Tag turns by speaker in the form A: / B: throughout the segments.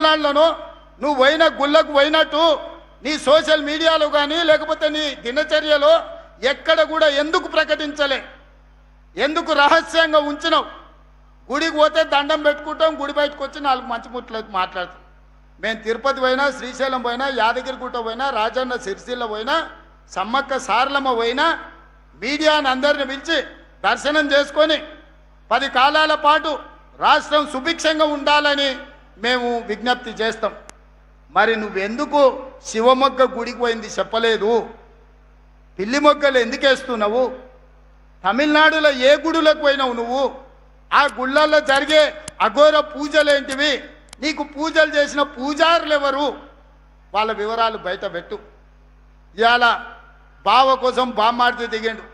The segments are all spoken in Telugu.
A: తమిళనాడులోనూ నువ్వు పోయిన గుళ్ళకు పోయినట్టు నీ సోషల్ మీడియాలో కానీ లేకపోతే నీ దినచర్యలో ఎక్కడ కూడా ఎందుకు ప్రకటించలే? ఎందుకు రహస్యంగా ఉంచినావు? గుడికి పోతే దండం పెట్టుకుంటాం, గుడి బయటకు వచ్చి నాలుగు మంచి ముట్లు మాట్లాడతాం. మేము తిరుపతి పోయినా, శ్రీశైలం పోయినా, యాదగిరిగుట్ట పోయినా, రాజన్న సిరిసిల్ల పోయినా, సమ్మక్క సారలమ్మ పోయినా మీడియాని అందరిని పిలిచి దర్శనం చేసుకొని 10 కాలాల పాటు రాష్ట్రం సుభిక్షంగా ఉండాలని మేము విజ్ఞప్తి చేస్తాం. మరి నువ్వెందుకు శివమొగ్గ గుడికి పోయింది చెప్పలేదు? పిల్లి మొగ్గలు ఎందుకు వేస్తున్నావు? తమిళనాడులో ఏ గుడులకు పోయినావు నువ్వు? ఆ గుళ్ళల్లో జరిగే అఘోర పూజలేంటివి? నీకు పూజలు చేసిన పూజారులు ఎవరు? వాళ్ళ వివరాలు బయట పెట్టు. ఇవాళ బావ కోసం బామ్మాడిది దిగిండు.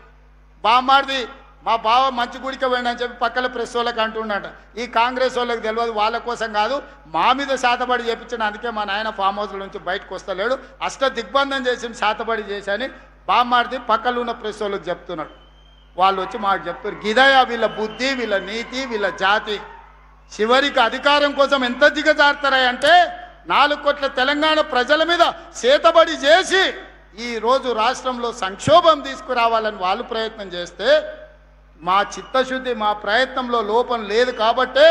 A: బామ్మాడిది మా బావ మంచి గుడికి పోయిండని చెప్పి పక్కల ప్రెస్ వాళ్ళకి అంటున్నాడు. ఈ కాంగ్రెస్ వాళ్ళకి తెలియదు, వాళ్ళ కోసం కాదు, మా మీద శాతపడి చేపించిన. అందుకే మా నాయన ఫామ్ హౌస్ల నుంచి బయటకు వస్తలేడు, అష్ట దిగ్బంధం చేసి శాతపడి చేశాని బామ్మాడిది పక్కన ఉన్న ప్రెస్ వాళ్ళకి చెప్తున్నాడు. వాళ్ళు వచ్చి మాకు చెప్తారు, గిదయా వీళ్ళ బుద్ధి, వీళ్ళ నీతి, వీళ్ళ జాతి. చివరికి అధికారం కోసం ఎంత దిగజారుతారా అంటే 4 కోట్ల తెలంగాణ ప్రజల మీద చేతబడి చేసి ఈరోజు రాష్ట్రంలో సంక్షోభం తీసుకురావాలని వాళ్ళు ప్రయత్నం చేస్తే మా చిత్తశుద్ధి, మా ప్రయత్నంలో లోపం లేదు. కాబట్టే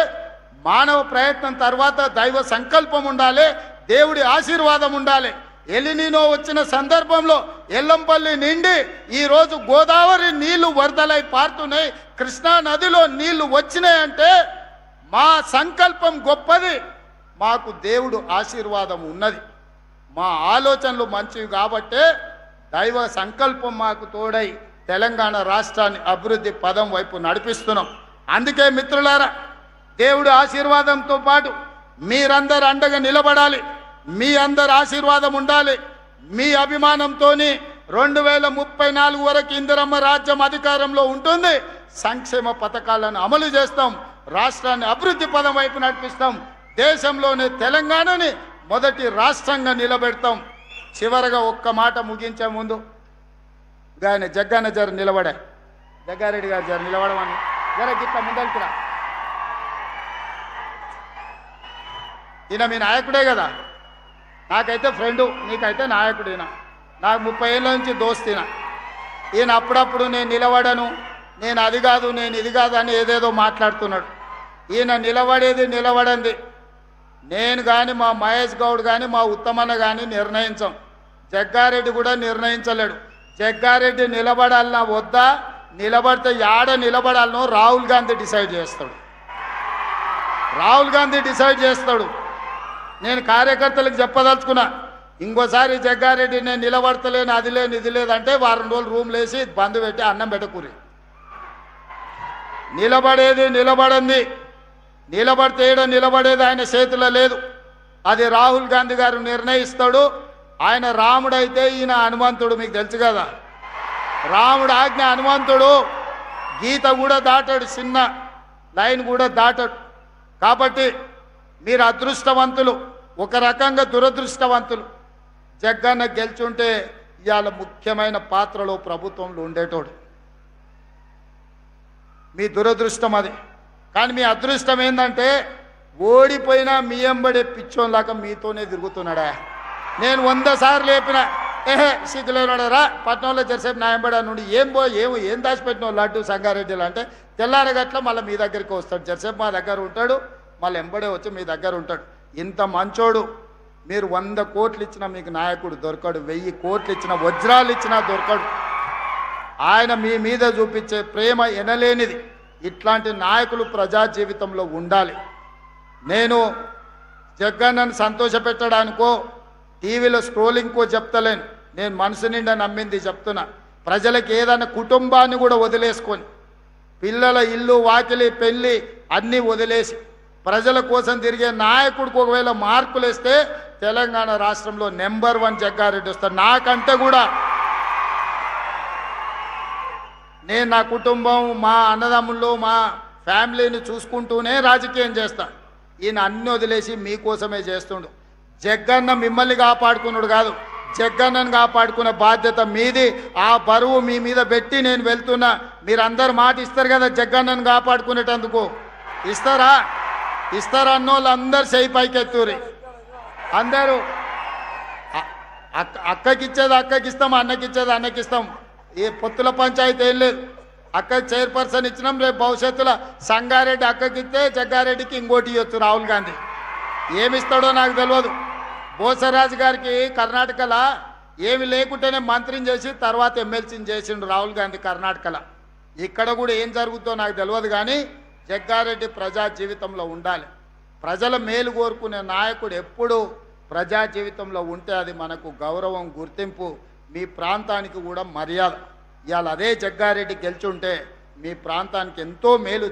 A: మానవ ప్రయత్నం తర్వాత దైవ సంకల్పం ఉండాలి, దేవుడి ఆశీర్వాదం ఉండాలి. ఎలినినో వచ్చిన సందర్భంలో ఎల్లంపల్లి నిండి ఈరోజు గోదావరి నీళ్లు వరదలై పారుతున్నాయి, కృష్ణా నదిలో నీళ్లు వచ్చినాయంటే మా సంకల్పం గొప్పది, మాకు దేవుడు ఆశీర్వాదం ఉన్నది, మా ఆలోచనలు మంచివి. కాబట్టే దైవ సంకల్పం మాకు తోడై తెలంగాణ రాష్ట్రాన్ని అభివృద్ధి పదం వైపు నడిపిస్తున్నాం. అందుకే మిత్రులారా, దేవుడి ఆశీర్వాదంతో పాటు మీరందరూ అండగా నిలబడాలి, మీ అందరి ఆశీర్వాదం ఉండాలి. మీ అభిమానంతో 2034 వరకు ఇందిరమ్మ రాజ్యం అధికారంలో ఉంటుంది. సంక్షేమ పథకాలను అమలు చేస్తాం, రాష్ట్రాన్ని అభివృద్ధి పదం వైపు నడిపిస్తాం, దేశంలోనే తెలంగాణని మొదటి రాష్ట్రంగా నిలబెడతాం. చివరగా ఒక్క మాట ముగించే ముందు ఆయన జగ్గన్న జర నిలబడే, జగ్గారెడ్డి గారు జర నిలబడమని జర గిట్ల ముందలుకురా. ఈయన మీ నాయకుడే కదా, నాకైతే ఫ్రెండు, నీకైతే నాయకుడు. ఈయన నాకు 30 ఏళ్ళ నుంచి దోస్తీన. ఈయన అప్పుడప్పుడు నేను నిలబడను, నేను అది కాదు, నేను ఇది కాదు అని ఏదేదో మాట్లాడుతున్నాడు. ఈయన నిలబడేది నిలబడంది నేను కానీ, మా మహేష్ గౌడ్ కానీ, మా ఉత్తమన్న కానీ నిర్ణయించాం. జగ్గారెడ్డి కూడా నిర్ణయించలేడు. జగ్గారెడ్డి నిలబడాలన్నా వద్దా, నిలబడితే యాడ నిలబడాలనో రాహుల్ గాంధీ డిసైడ్ చేస్తాడు. రాహుల్ గాంధీ డిసైడ్ చేస్తాడు. నేను కార్యకర్తలకు చెప్పదలుచుకున్నా, ఇంకోసారి జగ్గారెడ్డి నేను నిలబడతలేను, అది లేదు ఇది లేదంటే వారం రోజులు రూమ్లు వేసి బంద్ పెట్టి అన్నం పెట్టకూరి. నిలబడేది నిలబడింది, నిలబడితే ఏడ నిలబడేది ఆయన చేతిలో లేదు, అది రాహుల్ గాంధీ గారు నిర్ణయిస్తాడు. ఆయన రాముడైతే ఈయన హనుమంతుడు, మీకు తెలుసు కదా. రాముడు ఆజ్ఞ హనుమంతుడు, గీత కూడా దాటాడు, చిన్న లైన్ కూడా దాటాడు. కాబట్టి మీరు అదృష్టవంతులు, ఒక రకంగా దురదృష్టవంతులు. జగ్గన్న గెలుచుంటే ఇవాళ ముఖ్యమైన పాత్రలో ప్రభుత్వంలో ఉండేటోడు. మీ దురదృష్టం అది. కానీ మీ అదృష్టం ఏంటంటే ఓడిపోయినా మీ ఎంబడే పిచ్చోన్లాగా మీతోనే తిరుగుతున్నాడా. నేను 100 సార్లు లేపిన, సిగ్గులేనాడరా పట్నంలో జరిసేపు నా ఎంబడా నుండి ఏం దాచిపెట్టిన లడ్డు సంగారెడ్డిలో అంటే తెల్లారగట్ల మళ్ళీ మీ దగ్గరికి వస్తాడు, జరిసేపు మా దగ్గర ఉంటాడు, మళ్ళీ ఎంబడే వచ్చి మీ దగ్గర ఉంటాడు. ఇంత మంచోడు. మీరు 100 కోట్లు ఇచ్చినా మీకు నాయకుడు దొరకడు, 1000 కోట్లు ఇచ్చినా, వజ్రాలు ఇచ్చినా దొరకడు. ఆయన మీ మీద చూపించే ప్రేమ ఎనలేనిది. ఇట్లాంటి నాయకులు ప్రజా జీవితంలో ఉండాలి. నేను జగ్గన్నను సంతోషపెట్టడానికో టీవీలో స్క్రోలింగ్కో చెప్తలేను, నేను మనసు నిండా నమ్మింది చెప్తున్నా. ప్రజలకు ఏదైనా కుటుంబాన్ని కూడా వదిలేసుకొని, పిల్లల ఇల్లు వాకిలి పెళ్ళి అన్నీ వదిలేసి ప్రజల కోసం తిరిగే నాయకుడికి ఒకవేళ మార్కులు వేస్తే తెలంగాణ రాష్ట్రంలో నెంబర్ 1 జగ్గారెడ్డి వస్తాడు. నాకంటే కూడా నేను నా కుటుంబం, మా అన్నదమ్ముళ్ళు, మా ఫ్యామిలీని చూసుకుంటూనే రాజకీయం చేస్తా. ఈయన అన్ని వదిలేసి మీకోసమే చేస్తుండు. జగ్గన్న మిమ్మల్ని కాపాడుకున్నాడు కాదు, జగ్గన్నను కాపాడుకునే బాధ్యత మీది. ఆ బరువు మీ మీద పెట్టి నేను వెళ్తున్నా. మీరందరు మాట ఇస్తారు కదా జగ్గన్నను కాపాడుకునేటందుకు. ఇస్తారా? ఇస్తారన్నోళ్ళు అందరు చేయి పైకెత్తూరి. అందరూ అక్కకిచ్చేది అక్కకిస్తాం, అన్నకిచ్చేది అన్నకిస్తాం. ఈ పొత్తుల పంచాయతీ ఏం లేదు. అక్క చైర్పర్సన్ ఇచ్చినాం, రేపు భవిష్యత్తులో సంగారెడ్డి అక్కకిస్తే జగ్గారెడ్డికి ఇంకోటి ఇవ్వచ్చు రాహుల్ గాంధీ. ఏమిస్తాడో నాకు తెలియదు. బోసరాజు గారికి కర్ణాటకలో ఏమి లేకుంటేనే మంత్రిని చేసి తర్వాత ఎమ్మెల్సీని చేసిండు రాహుల్ గాంధీ కర్ణాటకలో. ఇక్కడ కూడా ఏం జరుగుతుందో నాకు తెలియదు. కానీ జగ్గారెడ్డి ప్రజా జీవితంలో ఉండాలి. ప్రజల మేలు కోరుకునే నాయకుడు ఎప్పుడు ప్రజా జీవితంలో ఉంటే అది మనకు గౌరవం, గుర్తింపు, మీ ప్రాంతానికి కూడా మర్యాద. ఇవాళ అదే జగ్గారెడ్డి గెలిచుంటే మీ ప్రాంతానికి ఎంతో మేలు